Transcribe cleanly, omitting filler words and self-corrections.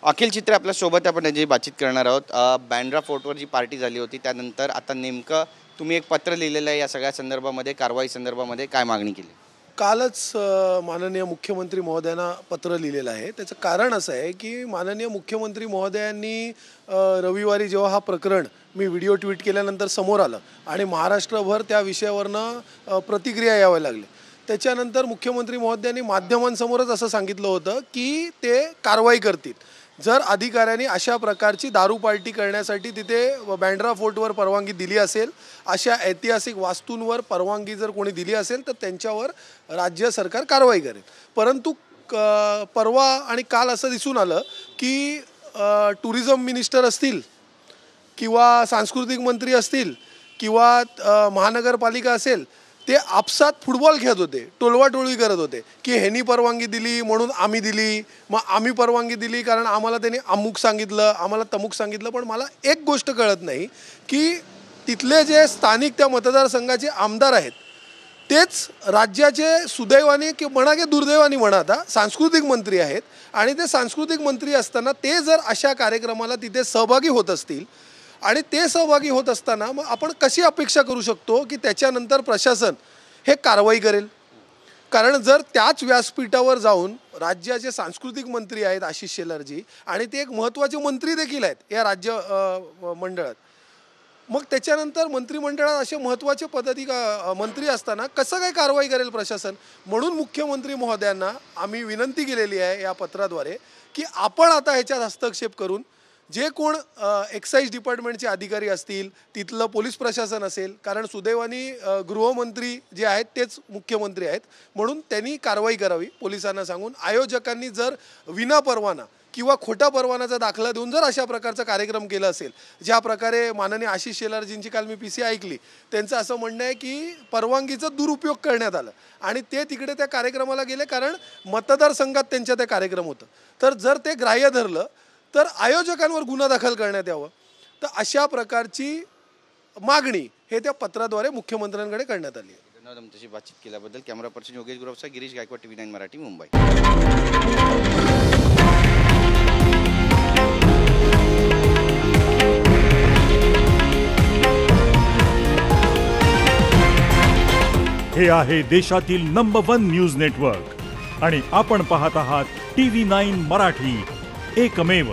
अखिल चित्रे आपल्या सोबत आपण जी बातचीत करणार आहोत। बँड्रा फोर्टवर जी पार्टी झाली होती त्यानंतर आता नेमकं तुम्ही एक पत्र लिहिलेलं आहे या सगळ्या संदर्भामध्ये, कारवाई संदर्भामध्ये काय मागणी केली? कालच माननीय मुख्यमंत्री महोदयांना पत्र लिहिलेलं आहे। त्याचं कारण असं आहे की माननीय मुख्यमंत्री महोदयांनी रविवारी जेव्हा हा प्रकरण मी व्हिडिओ ट्विट केल्यानंतर समोर आलं आणि महाराष्ट्रभर त्या विषयावरनं प्रतिक्रिया याव्या लागल्या, त्याच्यानंतर मुख्यमंत्री महोदयांनी माध्यमांसमोरच असं सांगितलं होतं की ते कारवाई करतील जर अधिकाऱ्यांनी अशा प्रकारची दारू पार्टी करण्यासाठी तिथे बँड्रा फोर्टवर परवानगी दिली असेल, अशा ऐतिहासिक वास्तूंवर परवानगी जर कोणी दिली असेल तर त्यांच्यावर राज्य सरकार कारवाई करेल। परंतु परवा आणि काल असं दिसून आलं की टुरिझम मिनिस्टर असतील किंवा सांस्कृतिक मंत्री असतील किंवा महानगरपालिका असेल, ते आपसात फुटबॉल खेळत होते, टोलवाटोळी करत होते की ह्यांनी परवानगी दिली म्हणून आम्ही दिली, मग आम्ही परवानगी दिली कारण आम्हाला त्यांनी अमुक सांगितलं, आम्हाला तमुक सांगितलं। पण मला एक गोष्ट कळत नाही की तिथले जे स्थानिक त्या मतदारसंघाचे आमदार आहेत तेच राज्याचे सुदैवाने की म्हणा की दुर्दैवाने म्हणा आता सांस्कृतिक मंत्री आहेत, आणि ते सांस्कृतिक मंत्री असताना ते जर अशा कार्यक्रमाला तिथे सहभागी होत असतील आणि ते सहभागी होत असताना मग आपण कशी अपेक्षा करू शकतो की त्याच्यानंतर प्रशासन हे कारवाई करेल? कारण जर त्याच व्यासपीठावर जाऊन राज्याचे सांस्कृतिक मंत्री आहेत आशिष शेलारजी, आणि ते एक महत्त्वाचे मंत्री देखील आहेत या राज्य मंडळात, मग त्याच्यानंतर मंत्रिमंडळात असे महत्त्वाचे मंत्री असताना कसं काय कारवाई करेल प्रशासन? म्हणून मुख्यमंत्री महोदयांना आम्ही विनंती केलेली आहे या पत्राद्वारे की आपण आता ह्याच्यात हस्तक्षेप करून जे कोण एक्साईज डिपार्टमेंटचे अधिकारी असतील, तिथलं पोलीस प्रशासन असेल, कारण सुदैवानी गृहमंत्री जे आहेत तेच मुख्यमंत्री आहेत, म्हणून त्यांनी कारवाई करावी पोलिसांना सांगून। आयोजकांनी जर विना परवाना किंवा खोटा परवानाचा दाखला देऊन जर अशा प्रकारचा कार्यक्रम केला असेल, ज्या प्रकारे माननीय आशिष शेलारजींची काल मी PC ऐकली, त्यांचं असं म्हणणं आहे की परवानगीचा दुरुपयोग करण्यात आला आणि ते तिकडे त्या कार्यक्रमाला गेले कारण मतदारसंघात त्यांच्या ते कार्यक्रम होतं। तर जर ते ग्राह्य धरलं तर आयोजकांवर गुन्हा दाखल करण्यात यावं। तर अशा प्रकारची मागणी हे त्या पत्राद्वारे मुख्यमंत्र्यांकडे करण्यात आली आहे। धन्यवाद आमच्याशी बातचीत केल्याबद्दल। Camera person Yogesh Guravsa, Girish Gaikwad, TV9 Marathi, Mumbai. हे आहे देशातील नंबर 1 न्यूज नेटवर्क आणि आपण पाहत आहात TV9 मराठी, एकमेव।